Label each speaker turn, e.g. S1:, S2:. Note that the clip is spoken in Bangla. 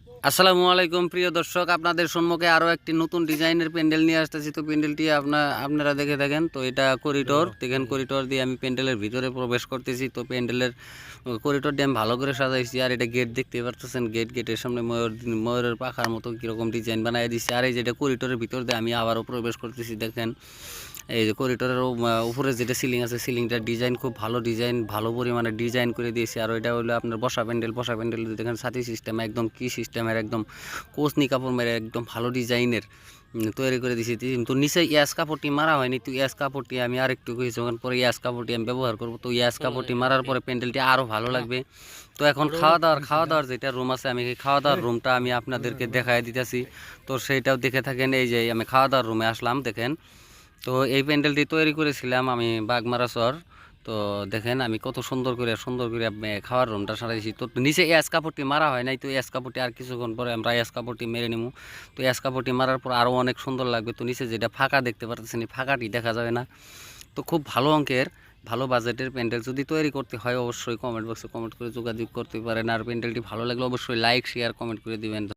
S1: আসসালামু আলাইকুম প্রিয় দর্শক, আপনাদের সম্মুখে আরও একটি নতুন ডিজাইনের প্যান্ডেল নিয়ে আসতেছি। তো প্যান্ডেলটি আপনারা দেখে থাকেন। তো এটা করিডোর দেখেন, করিডোর দিয়ে আমি প্যান্ডেলের ভিতরে প্রবেশ করতেছি। তো প্যান্ডেলের করিডোর দিয়ে আমি ভালো করে সাজাইছি। আর এটা গেট দেখতে পারতেছেন, গেটের সামনে ময়ূরের পাখার মতো কীরকম ডিজাইন বানিয়ে দিচ্ছে। আর এই যেটা করিডোরের ভিতর দিয়ে আমি আবারও প্রবেশ করতেছি। দেখেন এই যে করিডোরের উপরে যেটা সিলিং আছে, সিলিংটার ডিজাইন খুব ভালো ডিজাইন, ভালো পরিমাণে ডিজাইন করে দিয়েছে। আর ওইটা হলো আপনার বসা প্যান্ডেল দেখেন ছাতি সিস্টেম, একদম কি সিস্টেমের, একদম কোচনি কাপড় মেরে একদম ভালো ডিজাইনের তৈরি করে দিয়েছি। তো নিচে ইয়াস কাপড়টি মারা হয়নি। তো ইয়াস কাপড়টি আমি আরেকটু কিছুক্ষণ পরে ইয়াস কাপড়টি আমি ব্যবহার করবো। তো ইয়াস কাপড়টি মারার পরে প্যান্ডেলটি আরও ভালো লাগবে। তো এখন খাওয়া দাওয়ার যেটা রুম আছে, আমি খাওয়া দাওয়ার রুমটা আমি আপনাদেরকে দেখাই দিতেছি। তো সেইটাও দেখে থাকেন। এই যে আমি খাওয়া দাওয়ার রুমে আসলাম, দেখেন। তো এই প্যান্ডেলটি তৈরি করেছিলাম আমি বাগমারা শহর। তো দেখেন আমি কত সুন্দর করে খাওয়ার রুমটা সারাইছি। তো নিচে এস কাপড়টি মারা হয় নাই। তো এস কাপড়টি আর কিছুক্ষণ পরে আমরা এস কাপড়টি মেরে নেবো। তো এস কাপড়টি মারার পর আরও অনেক সুন্দর লাগবে। তো নিচে যেটা ফাঁকা দেখতে পারতেছেন, এই ফাঁকাটি দেখা যাবে না। তো খুব ভালো অঙ্কের, ভালো বাজেটের প্যান্ডেল যদি তৈরি করতে হয় অবশ্যই কমেন্ট বক্সে কমেন্ট করে যোগাযোগ করতে পারেন। আর প্যান্ডেলটি ভালো লাগলে অবশ্যই লাইক শেয়ার কমেন্ট করে দিবেন।